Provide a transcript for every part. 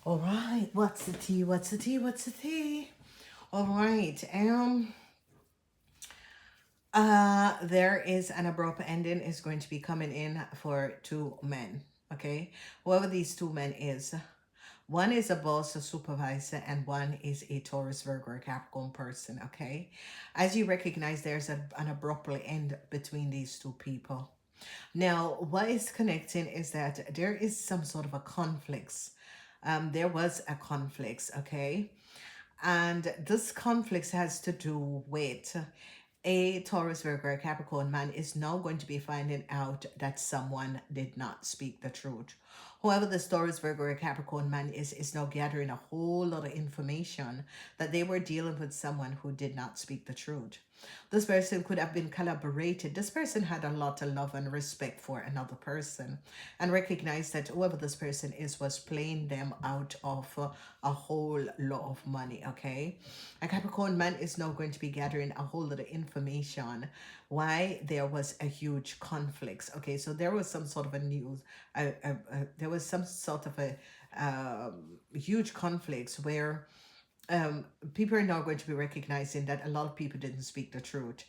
All right, what's the tea? What's the tea? What's the tea? All right. There is an abrupt ending is going to be coming in for two men. Okay, whoever these two men is, one is a boss, a supervisor, and one is a Taurus, Virgo, or Capricorn person. Okay, as you recognize, there's an abrupt end between these two people. Now, what is connecting is that there is some sort of a conflicts. There was a conflict, okay? And this conflict has to do with a Taurus, Virgo, or Capricorn man is now going to be finding out that someone did not speak the truth. However, the Taurus, Virgo, or Capricorn man is now gathering a whole lot of information that they were dealing with someone who did not speak the truth. This person could have been collaborated. This person had a lot of love and respect for another person and recognized that whoever this person is was playing them out of a whole lot of money, okay? A Capricorn man is now going to be gathering a whole lot of information why there was a huge conflict. Okay, so there was some sort of a news, there was some sort of a huge conflicts where people are now going to be recognizing that a lot of people didn't speak the truth.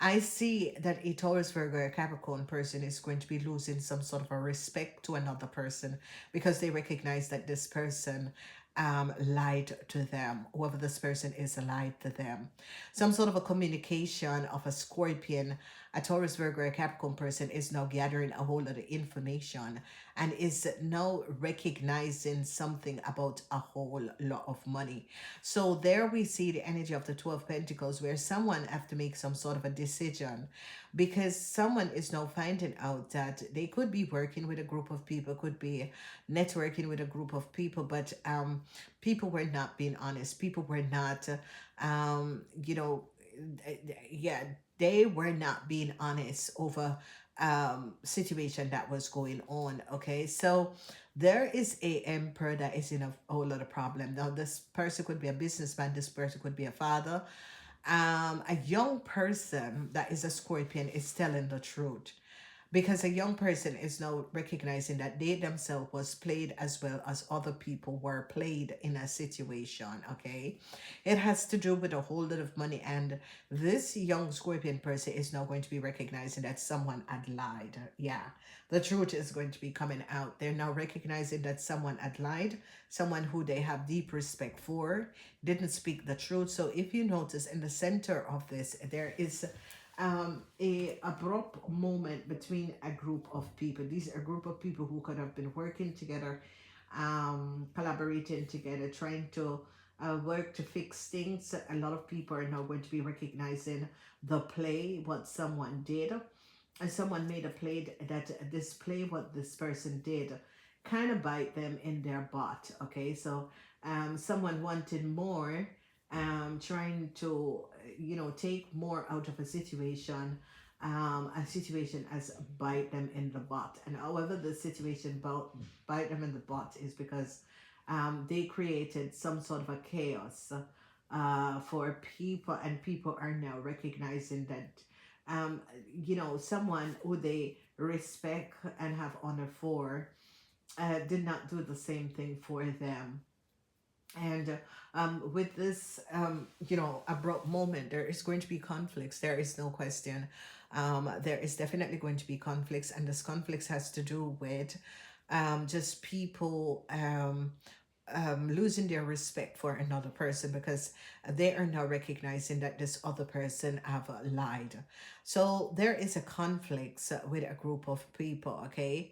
I see that a Taurus, Virgo, or Capricorn person is going to be losing some sort of a respect to another person because they recognize that this person lied to them. Whoever this person is lied to them. Some sort of a communication of a Scorpion, a Taurus, Virgo, or Capricorn person is now gathering a whole lot of information and is now recognizing something about a whole lot of money. So there we see the energy of the Two of Pentacles where someone have to make some sort of a decision because someone is now finding out that they could be working with a group of people, could be networking with a group of people, but people were not being honest. People were not, um, you know, yeah, they were not being honest over situation that was going on. Okay, so there is a emperor that is in a whole lot of problem. Now this person could be a businessman, this person could be a father. A young person that is a Scorpion is telling the truth because a young person is now recognizing that they themselves was played as well as other people were played in a situation. Okay, it has to do with a whole lot of money, and this young Scorpion person is now going to be recognizing that someone had lied. Yeah, the truth is going to be coming out. They're now recognizing that someone had lied, someone who they have deep respect for didn't speak the truth. So if you notice in the center of this there is a abrupt moment between a group of people. These are a group of people who could have been working together, collaborating together, trying to work to fix things. A lot of people are now going to be recognizing the play, what someone did. And someone made a play that this play, what this person did, kind of bite them in their butt. Okay, so someone wanted more, trying to take more out of a situation as bite them in the butt. And however the situation bite them in the butt is because they created some sort of a chaos for people, and people are now recognizing that um, someone who they respect and have honor for did not do the same thing for them. And with this abrupt moment, there is going to be conflicts. There is no question. There is definitely going to be conflicts, and this conflicts has to do with just people losing their respect for another person because they are now recognizing that this other person have lied. So there is a conflict with a group of people, okay?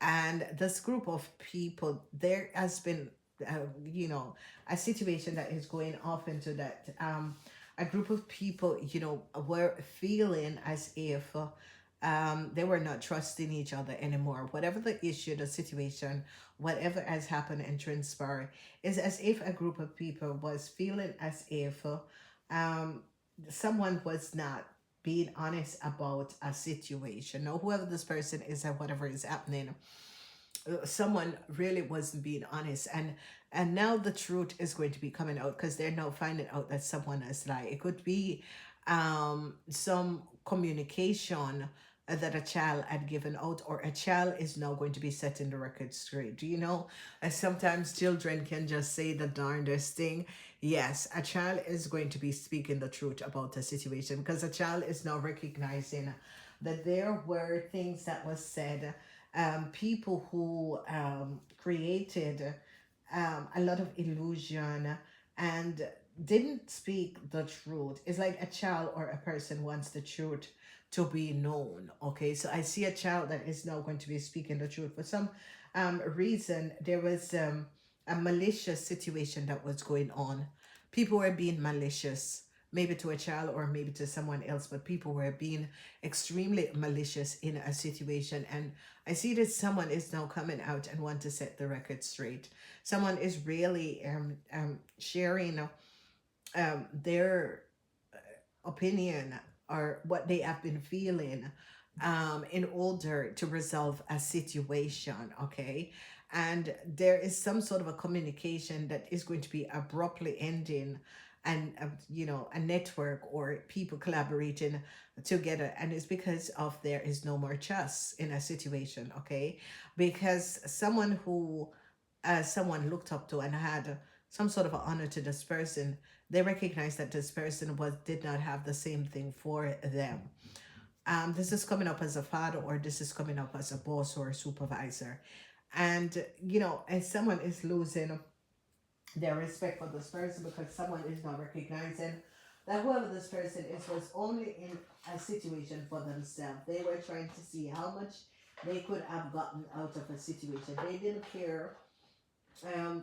And this group of people, there has been, a situation that is going off into that. A group of people, were feeling as if they were not trusting each other anymore. Whatever the issue, the situation, whatever has happened and transpired, is as if a group of people was feeling as if um, someone was not being honest about a situation. Or whoever this person is and whatever is happening, someone really wasn't being honest, and now the truth is going to be coming out because they're now finding out that someone has lied. It could be some communication that a child had given out, or a child is now going to be setting the record straight. Do you know, sometimes children can just say the darndest thing. Yes, a child is going to be speaking the truth about a situation, because a child is now recognizing that there were things that was said, people who created a lot of illusion and didn't speak the truth. It's like a child or a person wants the truth to be known. Okay, so I see a child that is now going to be speaking the truth. For some reason, there was a malicious situation that was going on. People were being malicious, maybe to a child or maybe to someone else, but people were being extremely malicious in a situation. And I see that someone is now coming out and want to set the record straight. Someone is really sharing their opinion or what they have been feeling in order to resolve a situation, okay? And there is some sort of a communication that is going to be abruptly ending, and a network or people collaborating together, and it's because of there is no more trust in a situation, okay? Because someone who someone looked up to and had some sort of honor to this person, they recognized that this person was did not have the same thing for them. This is coming up as a father, or this is coming up as a boss or a supervisor. And as someone is losing their respect for this person because someone is not recognizing that whoever this person is was only in a situation for themselves. They were trying to see how much they could have gotten out of a situation. They didn't care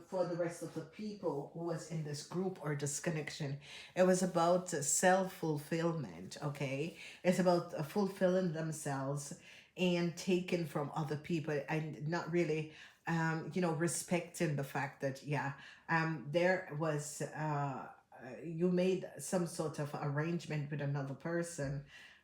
for the rest of the people who was in this group or this connection. It was about self-fulfillment, okay? It's about fulfilling themselves and taking from other people, and not really respecting the fact that there was you made some sort of arrangement with another person,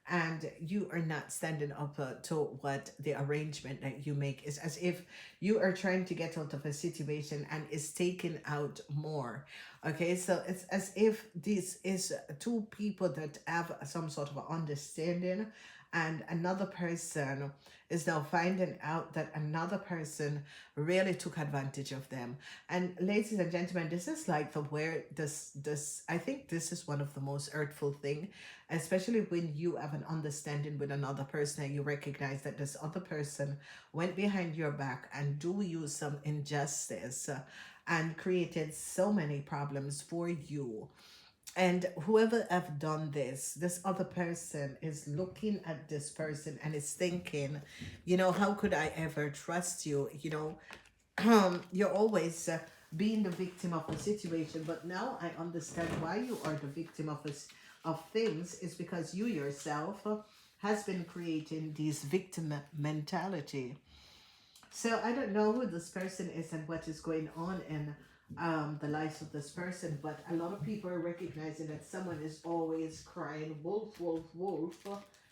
and you are not standing up to what the arrangement that you make is, as if you are trying to get out of a situation and is taking out more. Okay, so it's as if this is two people that have some sort of understanding, and another person is now finding out that another person really took advantage of them. And ladies and gentlemen, this is like the where this I think this is one of the most hurtful thing, especially when you have an understanding with another person and you recognize that this other person went behind your back and do you some injustice, and created so many problems for you. And whoever have done this other person is looking at this person and is thinking, how could I ever trust you? You're always being the victim of a situation, but now I understand why you are the victim of things, is because you yourself has been creating this victim mentality. So I don't know who this person is and what is going on in the lives of this person, but a lot of people are recognizing that someone is always crying wolf, wolf, wolf,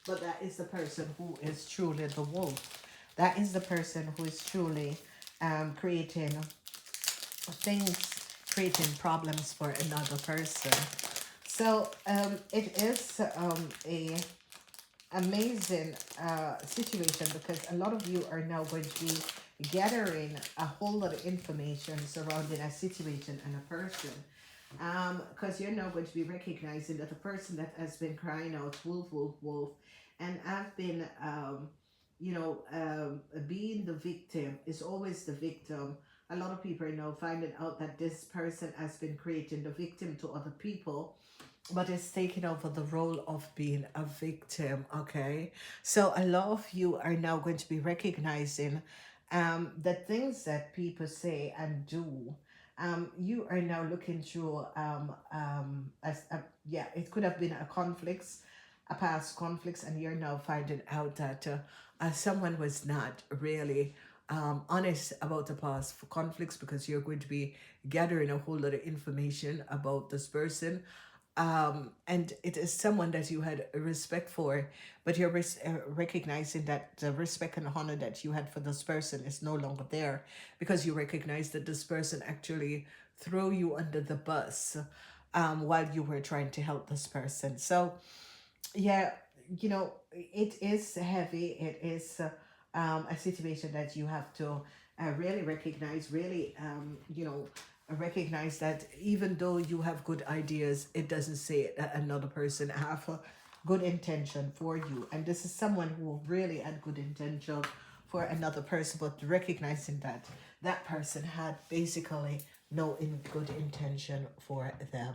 but that is the person who is truly the wolf. That is the person who is truly creating things, creating problems for another person. So it is a amazing situation, because a lot of you are now going to be gathering a whole lot of information surrounding a situation and a person, because you're now going to be recognizing that the person that has been crying out wolf, wolf, wolf, and have been being the victim, is always the victim. A lot of people are now finding out that this person has been creating the victim to other people, but it's taking over the role of being a victim. Okay, so a lot of you are now going to be recognizing the things that people say and do. You are now looking through as a, yeah, it could have been a conflicts, a past conflicts, and you're now finding out that someone was not really honest about the past conflicts, because you're going to be gathering a whole lot of information about this person, and it is someone that you had respect for, but you're recognizing that the respect and honor that you had for this person is no longer there, because you recognize that this person actually threw you under the bus while you were trying to help this person. So yeah, you know, it is heavy. It is a situation that you have to really recognize, really, recognize that even though you have good ideas, it doesn't say that another person have a good intention for you. And this is someone who really had good intention for another person, but recognizing that that person had basically no good intention for them.